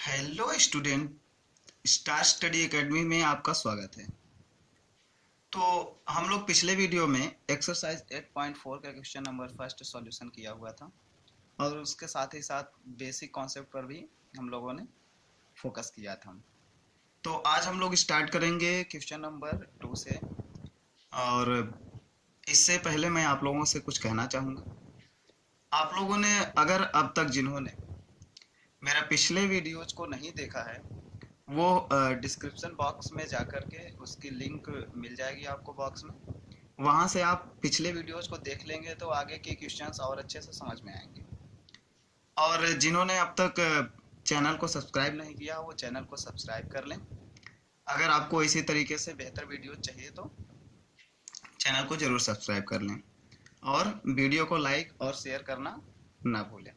Hello student, star study academy में आपका स्वागत है। तो हम लोग पिछले वीडियो में एक्सरसाइज 8.4 का क्वेश्चन नंबर फर्स्ट सॉल्यूशन किया हुआ था और उसके साथ ही साथ बेसिक कॉन्सेप्ट पर भी हम लोगों ने फोकस किया था। तो आज हम लोग स्टार्ट करेंगे क्वेश्चन नंबर 2 से। और इससे पहले मैं आप लोगों से कुछ कहना चाहूँगा। आप लोगों ने अगर अब तक जिन्होंने मेरा पिछले वीडियोज को नहीं देखा है, वो डिस्क्रिप्शन बॉक्स में जा कर के उसकी लिंक मिल जाएगी आपको बॉक्स में। वहाँ से आप पिछले वीडियोज को देख लेंगे तो आगे के क्वेश्चंस और अच्छे से समझ में आएंगे। और जिन्होंने अब तक चैनल को सब्सक्राइब नहीं किया वो चैनल को सब्सक्राइब कर लें। अगर आपको इसी तरीके से बेहतर वीडियो चाहिए तो चैनल को जरूर सब्सक्राइब कर लें और वीडियो को लाइक और शेयर करना ना भूलें।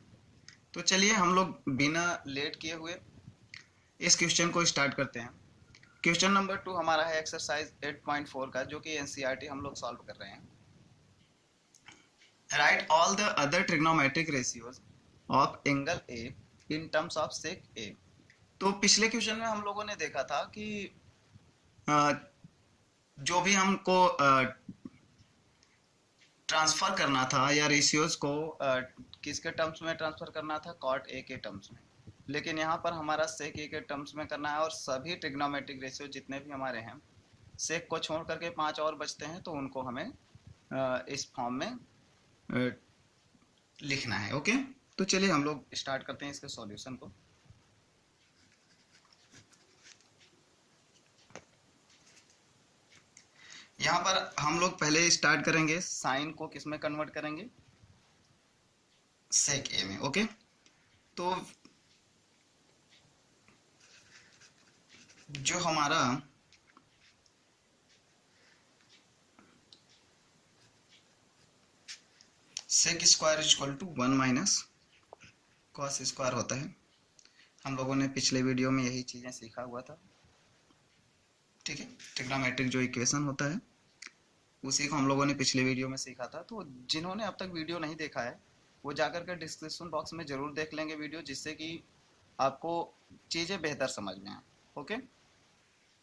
तो चलिए हम लोग बिना लेट किए हुए इस क्वेश्चन को स्टार्ट करते हैं। क्वेश्चन नंबर 2 हमारा है एक्सरसाइज 8.4 का, जो कि एनसीईआरटी हम लोग सॉल्व कर रहे हैं। Write all the other trigonometric ratios of angle A in terms of sec A. तो पिछले क्वेश्चन में हम लोगों ने देखा था कि जो भी हमको ट्रांसफर करना था या रेशियोज को किसके टर्म्स में ट्रांसफर करना था, कॉट ए के टर्म्स में। लेकिन यहाँ पर हमारा सेक ए के टर्म्स में करना है और सभी ट्रिग्नोमेट्रिक रेशियो जितने भी हमारे हैं, सेक को छोड़ करके 5 और बचते हैं, तो उनको हमें इस फॉर्म में लिखना है। ओके, तो चलिए हम लोग स्टार्ट करते हैं इसके सॉल्यूशन को। यहाँ पर हम लोग पहले स्टार्ट करेंगे, साइन को किस में कन्वर्ट करेंगे, सेक ए में। ओके, तो जो हमारा sec square equal to 1 minus cos square होता है। हम लोगों ने पिछले वीडियो में यही चीज़ें सीखा हुआ था। ठीक है, ट्रिग्नोमेट्रिक जो इक्वेशन होता है उसी को हम लोगों ने पिछले वीडियो में सीखा था। तो जिन्होंने अब तक वीडियो नहीं देखा है वो जाकर के डिस्क्रिप्शन बॉक्स में जरूर देख लेंगे वीडियो, जिससे कि आपको चीज़ें बेहतर समझ में आए। ओके,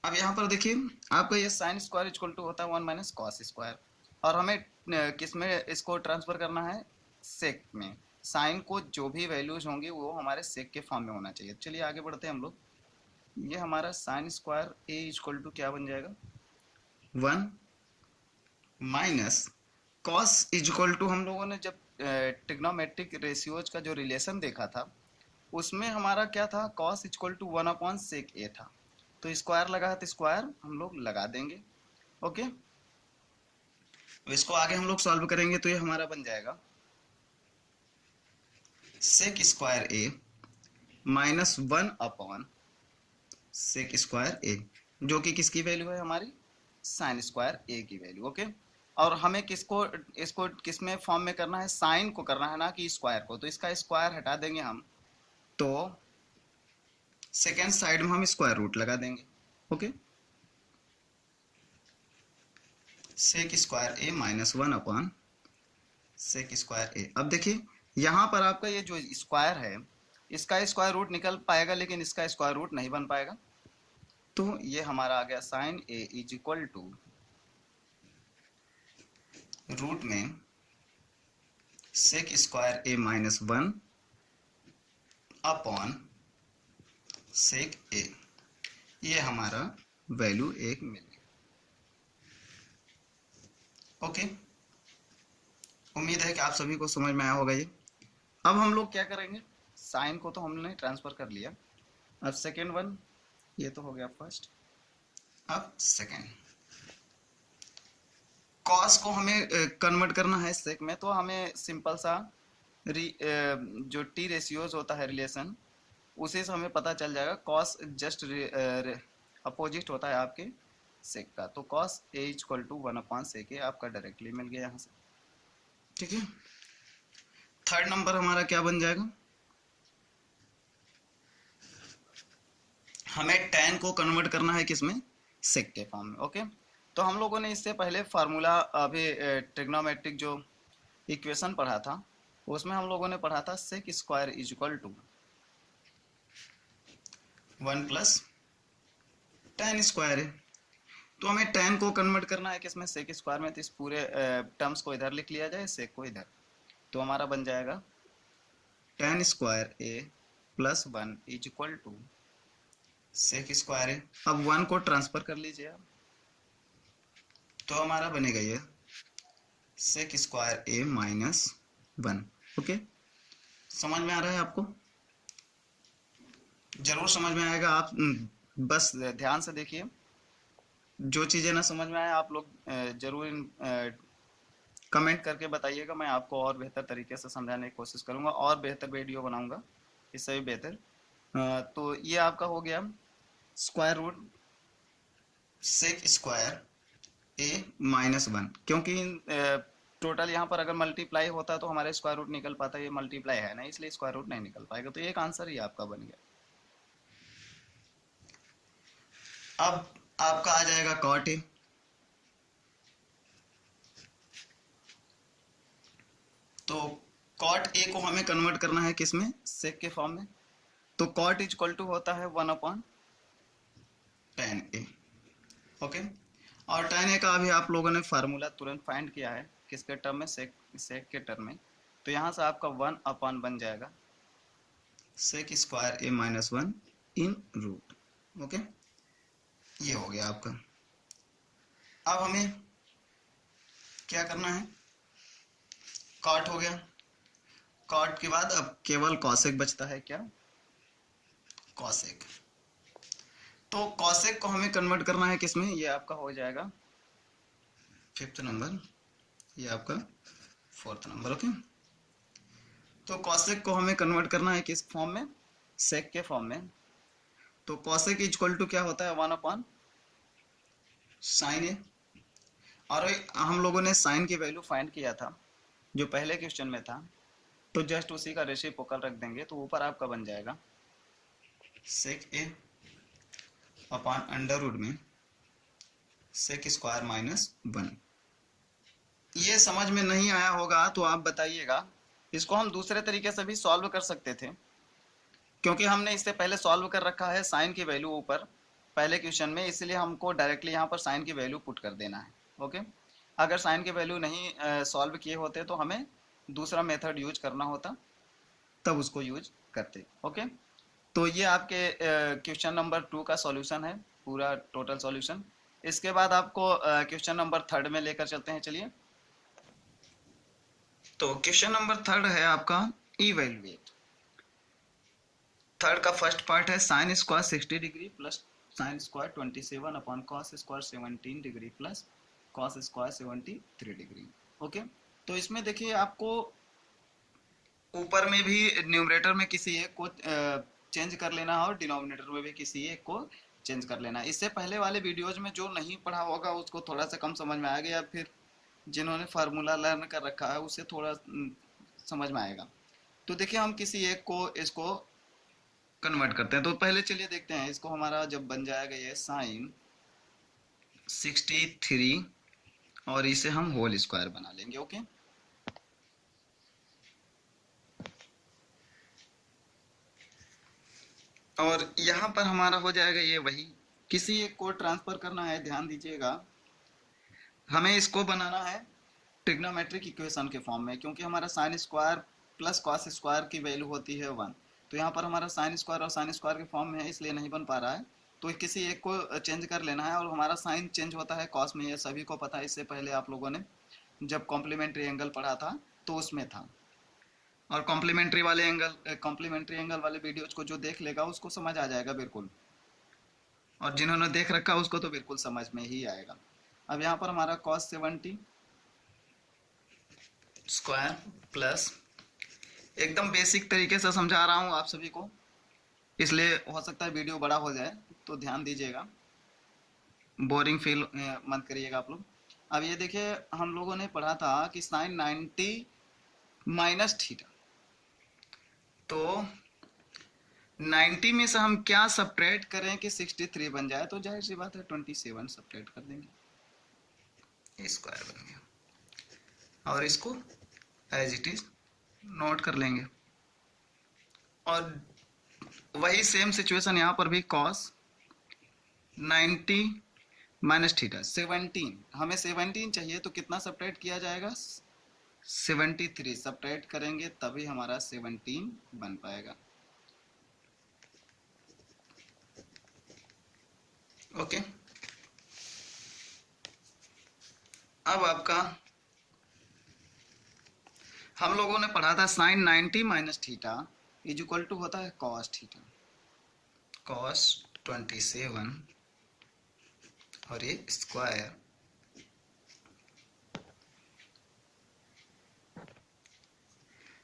अब यहाँ पर देखिए आपका ये साइन स्क्वायर इक्वल टू होता है 1 माइनस कॉस स्क्वायर, और हमें किस में इसको ट्रांसफर करना है, सेक में। साइन को जो भी वैल्यूज होंगी वो हमारे सेक के फॉर्म में होना चाहिए। चलिए आगे बढ़ते हैं हम लोग। ये हमारा sine square a equal to क्या बन जाएगा, 1 माइनस कॉस इक्वल टू, हम लोगों ने जब ट्रिग्नोमेट्रिक रेशियोज का जो रिलेशन देखा था उसमें हमारा क्या था, cos equal to 1 upon sec A था। तो स्क्वायर लगा है तो स्क्वायर हम लोग लगा देंगे। ओके, तो इसको आगे हम लोग सॉल्व करेंगे तो ये हमारा बन जाएगा सेक square a minus 1 upon sec square ए, जो कि किसकी वैल्यू है, हमारी साइन स्क्वायर ए की वैल्यू। ओके, और हमें किसको, इसको किस में फॉर्म में करना है, साइन को करना है ना कि स्क्वायर को। तो इसका स्क्वायर हटा देंगे हम, तो सेकेंड साइड में हम स्क्वायर रूट लगा देंगे। Okay, sec square a minus 1 upon sec square A. अब देखिए यहाँ पर आपका ये जो स्क्वायर है इसका स्क्वायर रूट निकल पाएगा, लेकिन इसका स्क्वायर रूट नहीं बन पाएगा। तो ये हमारा आ गया sine a is equal to root में sec square a minus 1 upon sec a. ये हमारा वैल्यू एक मिल गया। ओके, उम्मीद है कि आप सभी को समझ में आया होगा ये। अब हम लोग क्या करेंगे, साइन को तो हमने ट्रांसफर कर लिया, अब सेकेंड वन, ये तो हो गया फर्स्ट। अब सेकेंड, कॉस को हमें कन्वर्ट करना है सेक में, तो हमें सिंपल सा जो टी रेशियोज होता है रिलेशन, उसी से हमें पता चल जाएगा। कॉस जस्ट अपोजिट होता है आपके सेक का, तो cos A equal to 1 upon sec A आपका डायरेक्टली मिल गया यहाँ से। ठीक है, थर्ड नंबर हमारा क्या बन जाएगा, हमें tan को कन्वर्ट करना है किसमें, सेक के फॉर्म में। ओके, तो हम लोगों ने इससे पहले फार्मूला, अभी ट्रिग्नोमेट्रिक जो इक्वेशन पढ़ा था उसमें हम लोगों ने पढ़ा था sec square is equal to 1 plus tan square है। तो हमें tan को कन्वर्ट करना है किसमें, sec स्क्वायर में। तो इस पूरे टर्म्स को इधर लिख लिया जाए, sec को इधर। तो हमारा बन जाएगा tan square a plus 1 is equal to sec square है। अब 1 को ट्रांसफर कर लीजिए आप, तो हमारा बनेगा ये sec square a minus 1। Okay, समझ में आ रहा है आपको? जरूर समझ में आएगा। आप बस ध्यान से देखिए, जो चीज़ें ना समझ में आए आप लोग जरूर कमेंट करके बताइएगा। मैं आपको और बेहतर तरीके से समझाने की कोशिश करूंगा और बेहतर वीडियो बनाऊंगा, इससे भी बेहतर। तो ये आपका हो गया square root sec square a minus 1, क्योंकि टोटल यहाँ पर अगर मल्टीप्लाई होता तो हमारे स्क्वायर रूट निकल पाता, ये मल्टीप्लाई है ना, इसलिए स्क्वायर रूट नहीं निकल पाएगा। तो एक आंसर ही आपका बन गया। अब आपका आ जाएगा कॉट ए। तो कॉट ए को हमें कन्वर्ट करना है किसमें, सेक के फॉर्म में। तो कॉट इज इक्वल टू होता है 1 अपॉन tan ए। ओके, और tan ए का अभी आप लोगों ने फार्मूला तुरंत फाइंड किया है, किसके टर्म में, सेक के टर्म में। तो यहाँ से आपका 1 अपॉन बन जाएगा सेक square a minus 1 in root. Okay, ये हो गया आपका। अब हमें क्या करना है, कॉट हो गया। कॉट के बाद अब केवल कॉसेक बचता है। क्या, कॉसेक। तो कॉसेक को हमें कन्वर्ट करना है किसमें, ये आपका हो जाएगा 5th नंबर, ये आपका 4th नंबर। ओके, तो कॉसेक को हमें कन्वर्ट करना है किस फॉर्म में, सेक के फॉर्म में। तो कॉसेक इक्वल टू क्या होता है, 1 अपॉन साइन ए। और हम लोगों ने साइन की वैल्यू फाइंड किया था जो पहले क्वेश्चन में था, तो जस्ट उसी का रेसिप्रोकल रख देंगे। तो ऊपर आपका बन जाएगा सेक ए अपॉन अंडर रूट में सेक स्क्वायर माइनस 1। ये समझ में नहीं आया होगा तो आप बताइएगा। इसको हम दूसरे तरीके से भी सॉल्व कर सकते थे, क्योंकि हमने इससे पहले सॉल्व कर रखा है साइन की वैल्यू ऊपर पहले क्वेश्चन में, इसलिए हमको डायरेक्टली यहाँ पर साइन की वैल्यू पुट कर देना है। ओके, अगर साइन की वैल्यू नहीं सॉल्व किए होते तो हमें दूसरा मेथड यूज करना होता, तब उसको यूज करते। ओके, तो ये आपके क्वेश्चन नंबर 2 का सॉल्यूशन है, पूरा टोटल सॉल्यूशन। इसके बाद आपको क्वेश्चन नंबर 3 में लेकर चलते हैं। चलिए, तो क्वेश्चन नंबर 3 है आपका इवैल्यूएट। थर्ड का फर्स्ट पार्ट है sine square 60 degree plus sine square 27 upon cos square 17 degree plus cos square 73 degree. Okay, तो इसमें देखिए आपको ऊपर में भी न्यूमरेटर में किसी एक को चेंज कर लेना है और डिनोमिनेटर में भी किसी एक को चेंज कर लेना है। इससे पहले वाले वीडियोज में जो नहीं पढ़ा होगा उसको थोड़ा सा कम समझ में आएगा, या फिर जिन्होंने फार्मूला लर्न कर रखा है उससे थोड़ा समझ में आएगा। तो देखिए हम किसी एक को इसको कन्वर्ट करते हैं। तो पहले चलिए देखते हैं इसको। हमारा जब बन जाएगा ये साइन 63 और इसे हम होल स्क्वायर बना लेंगे। ओके, और यहाँ पर हमारा हो जाएगा ये वही, किसी एक को ट्रांसफर करना है। ध्यान दीजिएगा, हमें इसको बनाना है ट्रिग्नोमेट्रिक इक्वेशन के फॉर्म में, क्योंकि हमारा sine square plus cos square की वैल्यू होती है 1। तो यहाँ पर हमारा साइन स्क्वायर और साइन स्क्वायर के फॉर्म में है, इसलिए नहीं बन पा रहा है। तो किसी एक को चेंज कर लेना है, और हमारा साइन चेंज होता है कॉस में, ये सभी को पता है। इससे पहले आप लोगों ने जब कॉम्प्लीमेंट्री एंगल पढ़ा था तो उसमें था। और कॉम्प्लीमेंट्री एंगल वाले वीडियोज को जो देख लेगा उसको समझ आ जाएगा बिल्कुल, और जिन्होंने देख रखा उसको तो बिल्कुल समझ में ही आएगा। अब यहाँ पर हमारा कॉस 70 स्क्वायर प्लस, एकदम बेसिक तरीके से समझा रहा हूँ आप सभी को, इसलिए हो सकता है वीडियो बड़ा हो जाए, तो ध्यान दीजिएगा, बोरिंग फील मत करिएगा आप लोग। अब ये देखिए हम लोगों ने पढ़ा था कि साइन 90 माइनस थीटा, तो 90 में से हम क्या सब्ट्रैक्ट करें कि 63 बन जाए, तो जाहिर सी बात है 27 सब्ट्रैक्ट कर देंगे, स्क्वायर बन गया। और इसको एज इट इज नोट कर लेंगे। और वही सेम सिचुएशन यहाँ पर भी cos 90 माइनस थीटा 17, हमें 17 चाहिए तो कितना सब्ट्रैक्ट किया जाएगा, 73 सब्ट्रैक्ट करेंगे तभी हमारा 17 बन पाएगा। ओके, अब आपका हम लोगों ने पढ़ा था sine 90 minus theta is equal to होता है कॉस थीटा, कॉस 27 और ये स्क्वायर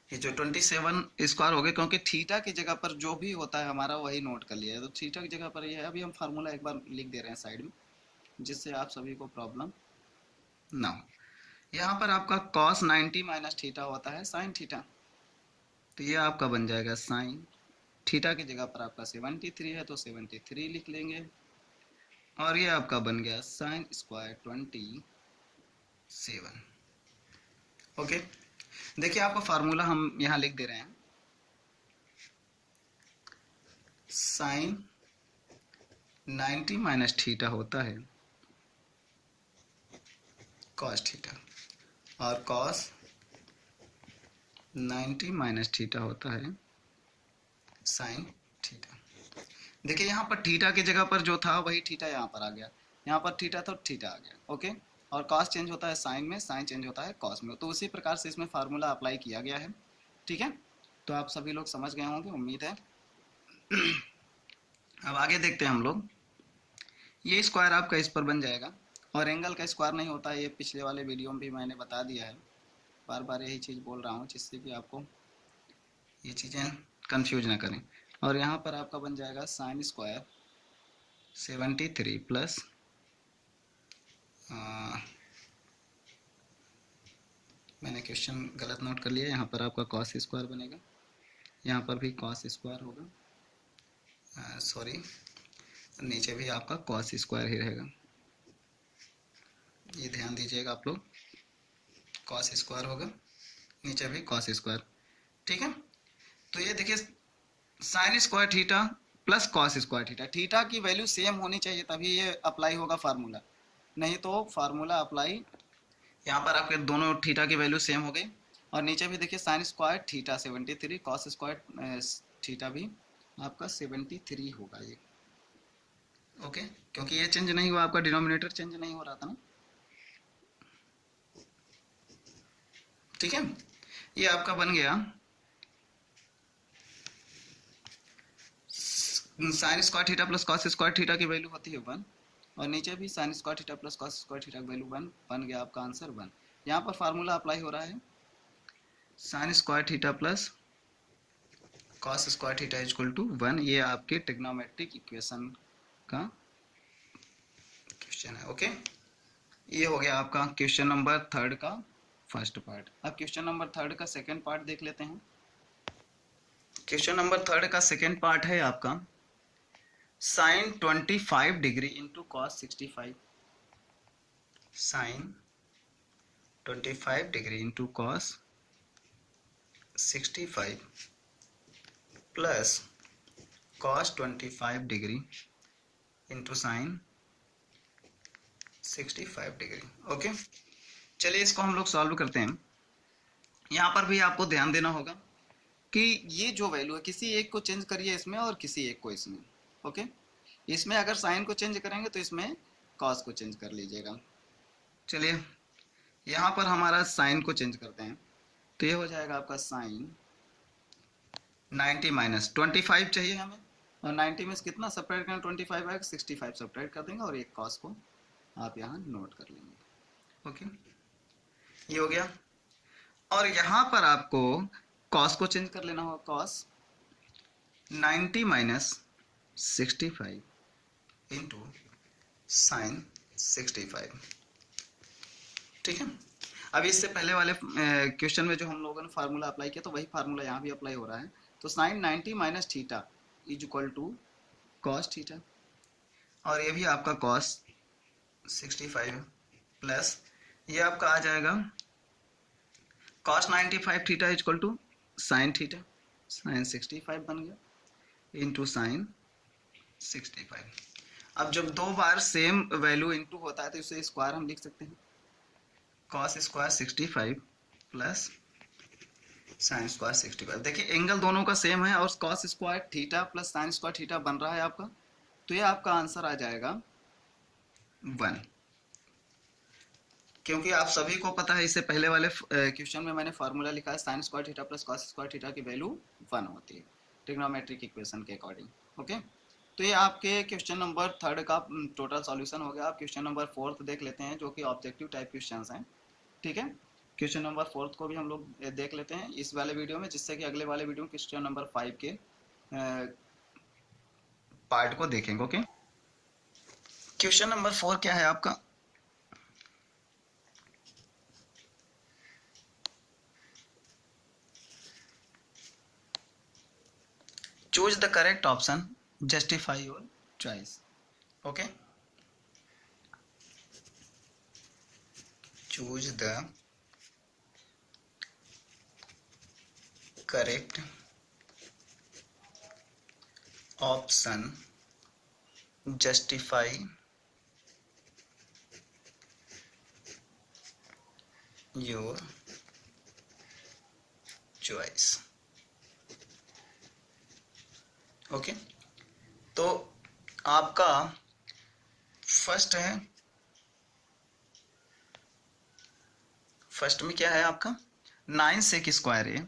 ये जो 27 स्क्वायर हो गए, क्योंकि थीटा की जगह पर जो भी होता है हमारा वही नोट कर लिया है, तो थीटा की जगह पर ये है। अभी हम फार्मूला एक बार लिख दे रहे हैं साइड में, जिससे आप सभी को प्रॉब्लम ना हो। यहाँ पर आपका cos 90 माइनस थीटा होता है साइन थीटा, तो ये आपका बन जाएगा साइन थीटा की जगह पर आपका 73 है तो 73 लिख लेंगे, और ये आपका बन गया साइन स्क्वायर 27। ओके, देखिए आपका फार्मूला हम यहाँ लिख दे रहे हैं, साइन 90 माइनस थीटा होता है cos थीटा, और cos 90 माइनस थीटा होता है साइन थीटा। देखिए यहाँ पर थीटा की जगह पर जो था वही थीटा यहाँ पर आ गया, यहाँ पर थीटा था थीटा आ गया। ओके, और cos चेंज होता है साइन में, साइन चेंज होता है cos में, तो उसी प्रकार से इसमें फार्मूला अप्लाई किया गया है। ठीक है, तो आप सभी लोग समझ गए होंगे, उम्मीद है। अब आगे देखते हैं हम लोग, ये स्क्वायर आपका इस पर बन जाएगा, और एंगल का स्क्वायर नहीं होता है, ये पिछले वाले वीडियो में भी मैंने बता दिया है, बार बार यही चीज़ बोल रहा हूँ जिससे कि आपको ये चीज़ें कंफ्यूज ना करें। और यहाँ पर आपका बन जाएगा साइन स्क्वायर 73 प्लस मैंने क्वेश्चन गलत नोट कर लिया, यहाँ पर आपका कॉस स्क्वायर बनेगा, यहाँ पर भी कॉस स्क्वायर होगा, सॉरी नीचे भी आपका कॉस स्क्वायर ही रहेगा, ये ध्यान दीजिएगा आप लोग, कॉस स्क्वायर होगा, नीचे भी कॉस स्क्वायर। ठीक है, तो ये देखिए sign square theta plus cos square theta, theta की वैल्यू सेम होनी चाहिए तभी ये अप्लाई होगा फार्मूला, नहीं तो फार्मूला अप्लाई, यहाँ पर आपके दोनों थीटा की वैल्यू सेम हो गई, और नीचे भी देखिए sign square theta 73, cos square theta भी आपका 73 होगा ये। ओके, क्योंकि ये चेंज नहीं हुआ, आपका डिनोमिनेटर चेंज नहीं हो रहा था ना। ठीक है, ये आपका बन गया sign square theta plus cos square theta की वैल्यू होती है 1, और नीचे भी sign square theta plus cos square theta की वैल्यू 1 बन गया आपका आंसर 1। यहाँ पर फार्मूला अप्लाई हो रहा है sine square theta plus cos square theta equal to 1, ये आपके ट्रिग्नोमेट्रिक इक्वेशन का क्वेश्चन है। ओके, ये हो गया आपका क्वेश्चन नंबर 3 का फर्स्ट पार्ट। अब क्वेश्चन नंबर 3 का सेकेंड पार्ट देख लेते हैं। क्वेश्चन नंबर 3 का सेकेंड पार्ट है आपका sine 25 degree into cos 65, sine 25 degree into cos 65 plus cos 25 degree into sine 65 degree. Okay, चलिए इसको हम लोग सॉल्व करते हैं। यहाँ पर भी आपको ध्यान देना होगा कि ये जो वैल्यू है किसी एक को चेंज करिए इसमें और किसी एक को इसमें। ओके, इसमें अगर साइन को चेंज करेंगे तो इसमें कॉस को चेंज कर लीजिएगा। चलिए यहाँ पर हमारा साइन को चेंज करते हैं, तो ये हो जाएगा आपका साइन 90 माइनस 25 चाहिए हमें, और 90 में से कितना सब्ट्रैक्ट करें, 25 आएगा, 65 सब्ट्रैक्ट कर देंगे और एक कॉस को आप यहाँ नोट कर लेंगे। ओके, ये हो गया, और यहाँ पर आपको कॉस को चेंज कर लेना होगा, कॉस 90 माइनस 65 इंटू साइन 65। ठीक है, अब इससे पहले वाले क्वेश्चन में जो हम लोगों ने फार्मूला अप्लाई किया तो वही फार्मूला यहाँ भी अप्लाई हो रहा है, तो sine 90 minus theta is equal to cos theta, और ये भी आपका कॉस 65 प्लस ये आपका आ जाएगा cos 95 theta is equal to sine theta, sine 65 बन गया, इंटू साइन 65। अब जब दो बार सेम वैल्यू इंटू होता है तो इसे स्क्वायर हम लिख सकते हैं, cos square 65 plus sine square 65। देखिए एंगल दोनों का सेम है और cos square theta plus sign square theta बन रहा है आपका, तो ये आपका आंसर आ जाएगा 1। क्योंकि आप सभी को पता है, इससे पहले वाले क्वेश्चन में मैंने फार्मूला लिखा है sine square theta plus cos square theta की वैल्यू 1 होती है ट्रिग्नोमेट्रिक इक्वेशन के अकॉर्डिंग। ओके, तो ये आपके क्वेश्चन नंबर 3 का टोटल सॉल्यूशन हो गया। आप क्वेश्चन नंबर 4 देख लेते हैं जो कि ऑब्जेक्टिव टाइप क्वेश्चन हैं। ठीक है, क्वेश्चन नंबर 4 को भी हम लोग देख लेते हैं इस वाले वीडियो में, जिससे कि अगले वाले वीडियो में क्वेश्चन नंबर 5 के पार्ट को देखेंगे। ओके, क्वेश्चन नंबर 4 क्या है आपका? Choose the correct option, justify your choice. Okay, choose the correct option, justify your choice. Okay, तो आपका फर्स्ट है, फर्स्ट में क्या है आपका 9 सेक square A,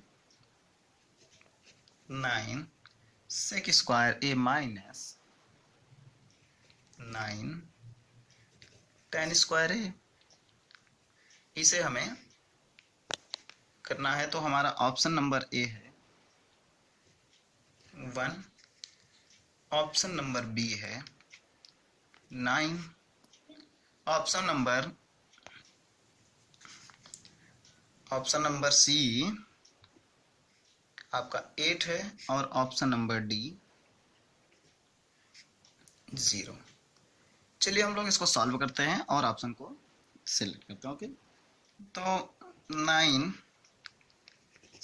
9 sec square a minus 9 tan square ए। इसे हमें करना है, तो हमारा ऑप्शन नंबर ए है 1, ऑप्शन नंबर बी है 9, ऑप्शन नंबर सी आपका 8 है और ऑप्शन नंबर डी 0। चलिए हम लोग इसको सॉल्व करते हैं और ऑप्शन को सिलेक्ट करते हैं। ओके, तो 9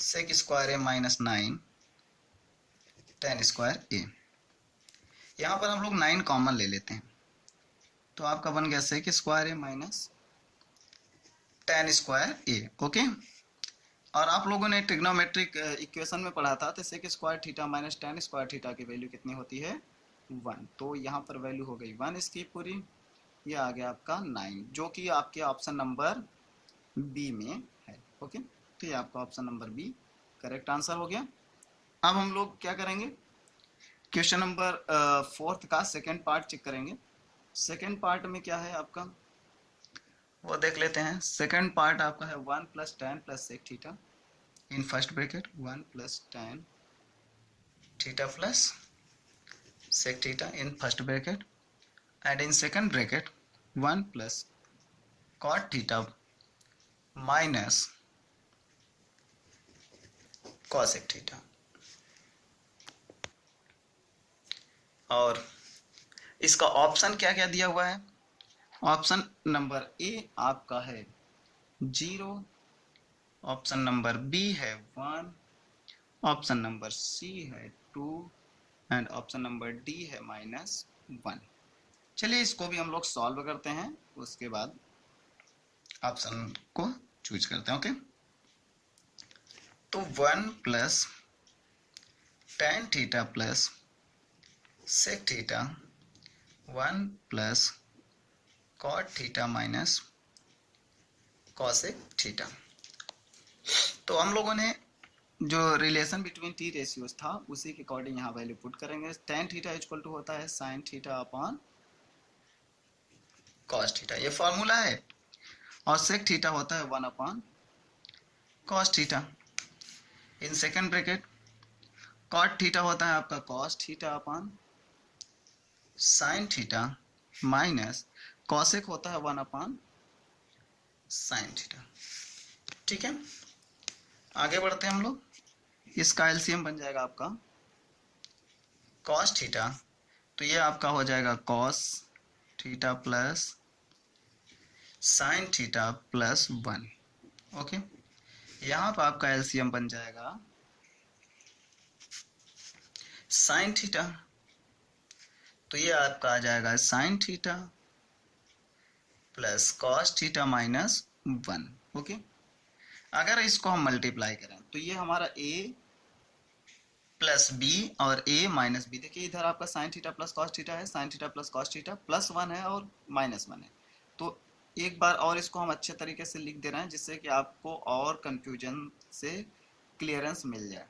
सेक square a minus 9 tan square ए, यहाँ पर हम लोग 9 कॉमन ले लेते हैं, तो आपका बन गया सेक square a minus tan square A. Okay, और आप लोगों ने ट्रिग्नोमेट्रिक इक्वेशन में पढ़ा था, तो sec square theta minus tan square theta की वैल्यू कितनी होती है 1, तो यहाँ पर वैल्यू हो गई 1 इसकी पूरी। ये आ गया आपका 9 जो कि आपके ऑप्शन नंबर बी में है। ओके, तो ये आपका option number b correct answer हो गया। अब हम लोग क्या करेंगे, क्वेश्चन नंबर 4 का सेकेंड पार्ट चेक करेंगे। सेकेंड पार्ट में क्या है आपका वो देख लेते हैं। सेकेंड पार्ट आपका है 1 plus tan plus sec theta in first bracket, 1 plus tan theta plus sec theta in first bracket, and in second bracket 1 plus cot theta minus cosec theta. और इसका ऑप्शन क्या क्या दिया हुआ है? ऑप्शन नंबर ए आपका है 0, ऑप्शन नंबर बी है 1, ऑप्शन नंबर सी है 2 एंड ऑप्शन नंबर डी है -1। चलिए इसको भी हम लोग सॉल्व करते हैं, उसके बाद ऑप्शन को चूज करते हैं। ओके, तो 1 plus tan theta plus sec theta 1 plus cot theta minus cosec theta. तो हम लोगों ने जो रिलेशन बिटवीन टी रेशियोज था उसी के अकॉर्डिंग यहाँ वैल्यू पुट करेंगे। tan थीटा इक्वल टू होता है sin theta upon cos theta, ये फॉर्मूला है, और sec थीटा होता है 1 अपॉन cos थीटा। इन सेकेंड ब्रैकेट cot थीटा होता है आपका cos theta upon sin theta minus cosec होता है 1 अपॉन sin थीटा। ठीक है, आगे बढ़ते हैं हम लोग। इसका एलसीएम बन जाएगा आपका cos थीटा, तो ये आपका हो जाएगा cos theta plus sin theta plus 1। Okay, यहाँ पर आपका एलसीएम बन जाएगा साइन थीटा, तो ये आपका आ जाएगा sine theta plus cos theta minus 1। Okay, अगर इसको हम मल्टीप्लाई करें तो ये हमारा a प्लस बी और a माइनस बी, देखिए इधर आपका sine theta plus cos theta है, sine theta plus cos theta plus 1 है और माइनस 1 है। तो एक बार और इसको हम अच्छे तरीके से लिख दे रहे हैं जिससे कि आपको और कंफ्यूजन से क्लियरेंस मिल जाए।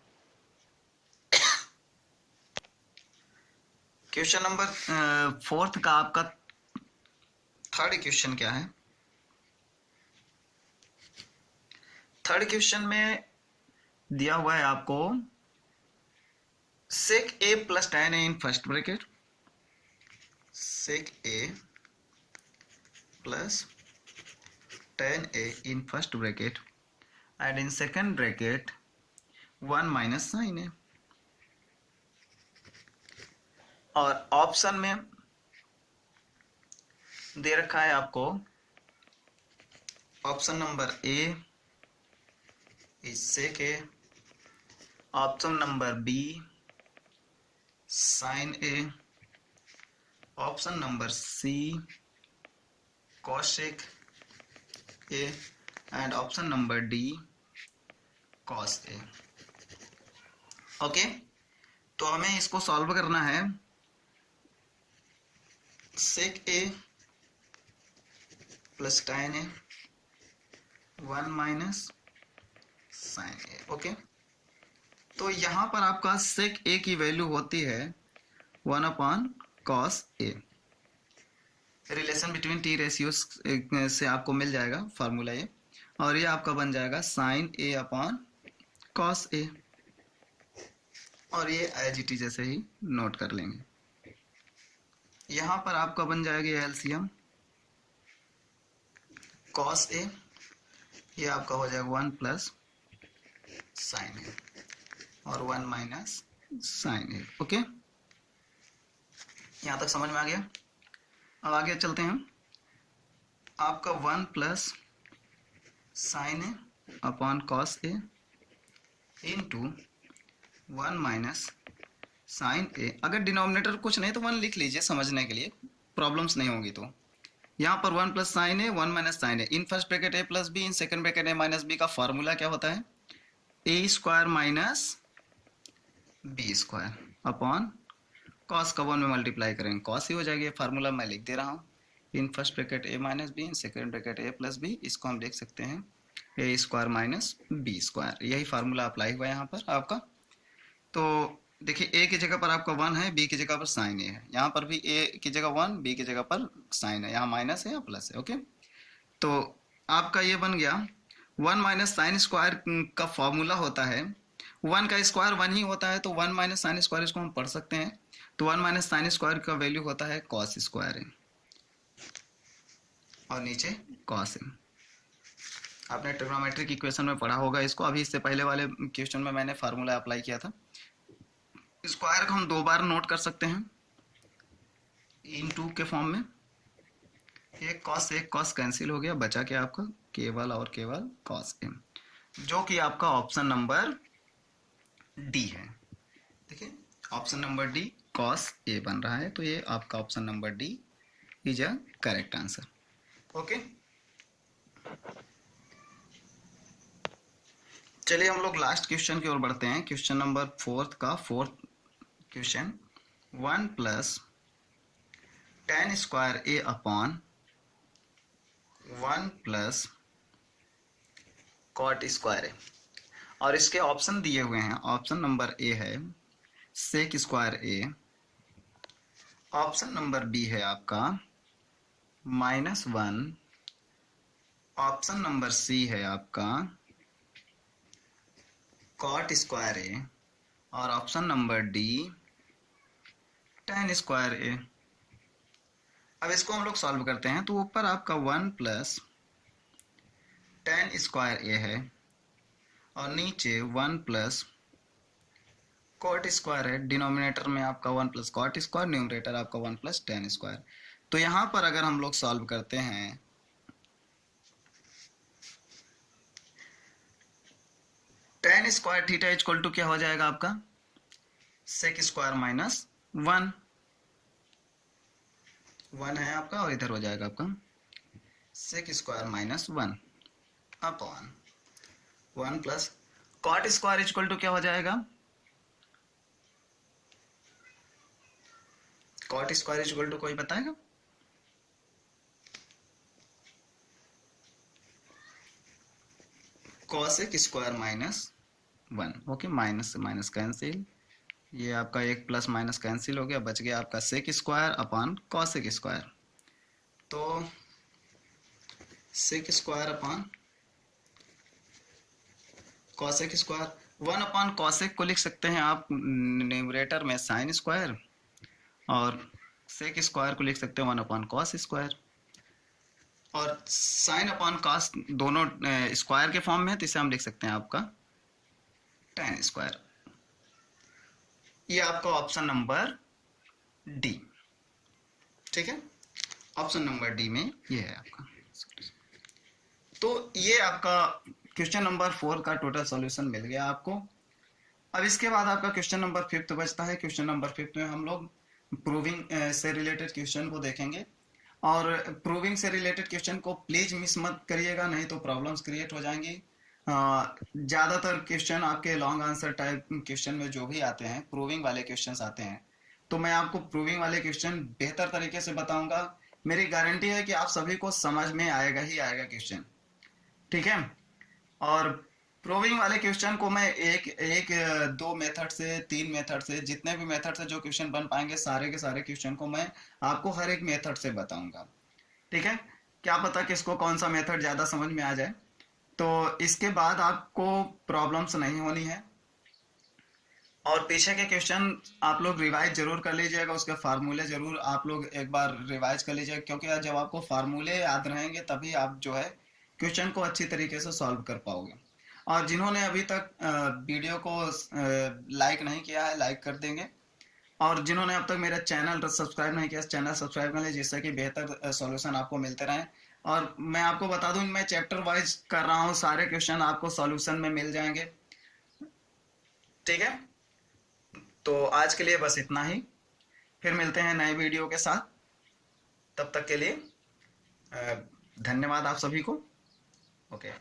क्वेश्चन नंबर 4 का आपका थर्ड क्वेश्चन क्या है? थर्ड क्वेश्चन में दिया हुआ है आपको sec a plus tan a in first bracket, sec a plus tan a in first bracket and in second bracket 1 minus sin a। और ऑप्शन में दे रखा है आपको option number a is sec a, option number b sine a, option number c cosec a and option number d cos a। Okay, तो हमें इसको solve करना है। sec a plus tan a 1 minus sin a। Okay, तो यहाँ पर आपका sec a की वैल्यू होती है 1 upon cos a। Relation between T ratios से आपको मिल जाएगा फार्मूला ये, और ये आपका बन जाएगा sin a upon cos a, और ये एज इट इज जैसे ही नोट कर लेंगे। यहाँ पर आपका बन जाएगा एलसीएम cos a, ये आपका हो जाएगा 1 प्लस sin a और 1 माइनस sin a। ओके, यहाँ तक समझ में आ गया। अब आगे चलते हैं। आपका 1 plus sin a upon cos a into 1 minus sin a। अगर डिनोमिनेटर कुछ नहीं तो 1 लिख लीजिए समझने के लिए, प्रॉब्लम्स नहीं होगी। तो यहाँ पर 1 plus sin a 1 minus sin a in first bracket a plus b in second bracket a minus b का फॉर्मूला क्या होता है? a square minus b square upon cos का 1 में मल्टीप्लाई करेंगे cos ही हो जाएगी। ये फार्मूला मैं लिख दे रहा हूँ। In first bracket a minus b in second bracket a plus b, इसको हम देख सकते हैं a square minus b square. यही फार्मूला अप्लाई हुआ है यहाँ पर आपका। तो देखिए a की जगह पर आपका 1 है, b की जगह पर साइन a है, यहाँ पर भी a की जगह 1 b की जगह पर साइन है, यहाँ माइनस है या प्लस है। ओके, तो आपका ये बन गया 1 माइनस साइन स्क्वायर का फॉर्मूला होता है 1 का स्क्वायर 1 ही होता है, तो 1 माइनस साइन स्क्वायर इसको हम पढ़ सकते हैं। तो 1 माइनस साइन स्क्वायर का वैल्यू होता है कॉस स्क्वायर और नीचे कॉस ए। आपने ट्रिग्नोमेट्रिक इक्वेशन में पढ़ा होगा इसको, अभी इससे पहले वाले क्वेश्चन में मैंने फार्मूला अप्लाई किया था। स्क्वायर को हम 2 बार नोट कर सकते हैं इन 2 के फॉर्म में। एक कॉस कैंसिल हो गया, बचा क्या आपका केवल और केवल कॉस ए, जो कि आपका ऑप्शन नंबर डी है। देखिए option number D cos A बन रहा है, तो ये आपका option number D is a correct answer. Okay, चलिए हम लोग लास्ट क्वेश्चन की ओर बढ़ते हैं। क्वेश्चन नंबर 4 का fourth question 1 plus tan square A upon 1 plus cot square A, और इसके ऑप्शन दिए हुए हैं। ऑप्शन नंबर ए है सेक स्क्वायर ए, ऑप्शन नंबर बी है आपका -1, ऑप्शन नंबर सी है आपका कॉट स्क्वायर ए, और option number D tan square A. अब इसको हम लोग सॉल्व करते हैं। तो ऊपर आपका 1 प्लस tan स्क्वायर ए है और नीचे 1 प्लस कॉट स्क्वायर है। डिनोमिनेटर में आपका 1 प्लस कॉट स्क्वायर, न्यूमरेटर आपका 1 प्लस tan स्क्वायर। तो यहाँ पर अगर हम लोग सॉल्व करते हैं tan square theta equal to क्या हो जाएगा आपका सेक स्क्वायर माइनस 1 है आपका, और इधर हो जाएगा आपका sec square minus 1 upon 1 plus cot square equal to क्या हो जाएगा, कॉट स्क्वायर इक्वल टू कोई बताएगा? Cosec square minus 1। Okay, minus से माइनस कैंसिल, ये आपका एक प्लस माइनस कैंसिल हो गया, बच गया आपका sec square upon cosec square. तो sec square upon cosec square, 1 upon cosec को लिख सकते हैं आप न्यूमरेटर में साइन स्क्वायर, और सेक स्क्वायर को लिख सकते हैं 1 अपॉन कॉस स्क्वायर, और साइन अपॉन कॉस दोनों स्क्वायर के फॉर्म में है, तो इसे हम लिख सकते हैं आपका tan स्क्वायर। ये आपका ऑप्शन नंबर डी, ठीक है, ऑप्शन नंबर डी में ये है आपका। तो ये आपका क्वेश्चन नंबर 4 का टोटल सॉल्यूशन मिल गया आपको। अब इसके बाद आपका क्वेश्चन नंबर 5 बचता है। क्वेश्चन नंबर 5 में हम लोग प्रूविंग से रिलेटेड क्वेश्चन को देखेंगे, और प्रूविंग से रिलेटेड क्वेश्चन को प्लीज मिस मत करिएगा, नहीं तो प्रॉब्लम्स क्रिएट हो जाएंगी। ज्यादातर क्वेश्चन आपके लॉन्ग आंसर टाइप क्वेश्चन में जो भी आते हैं, प्रूविंग वाले क्वेश्चंस आते हैं, तो मैं आपको प्रूविंग वाले क्वेश्चन बेहतर तरीके से बताऊंगा। मेरी गारंटी है कि आप सभी को समझ में आएगा ही आएगा क्वेश्चन, ठीक है। और प्रूविंग वाले क्वेश्चन को मैं एक 2 मेथड से 3 मेथड से, जितने भी मेथड से जो क्वेश्चन बन पाएंगे, सारे के सारे क्वेश्चन को मैं आपको हर एक मेथड से बताऊंगा, ठीक है। क्या पता किसको कौन सा मेथड ज्यादा समझ में आ जाए, तो इसके बाद आपको प्रॉब्लम्स नहीं होनी है। और पीछे के क्वेश्चन आप लोग रिवाइज जरूर कर लीजिएगा, उसके फार्मूले जरूर आप लोग एक बार रिवाइज कर लीजिएगा, क्योंकि जब आपको फार्मूले याद रहेंगे तभी आप जो है क्वेश्चन को अच्छी तरीके से सॉल्व कर पाओगे। और जिन्होंने अभी तक वीडियो को लाइक नहीं किया है, लाइक कर देंगे, और जिन्होंने अब तक मेरा चैनल सब्सक्राइब नहीं किया, चैनल सब्सक्राइब कर ले, जिससे कि बेहतर सॉल्यूशन आपको मिलते रहें। और मैं आपको बता दूं, मैं चैप्टर वाइज कर रहा हूं, सारे क्वेश्चन आपको सॉल्यूशन में मिल जाएंगे, ठीक है। तो आज के लिए बस इतना ही, फिर मिलते हैं नए वीडियो के साथ। तब तक के लिए धन्यवाद आप सभी को। ओके।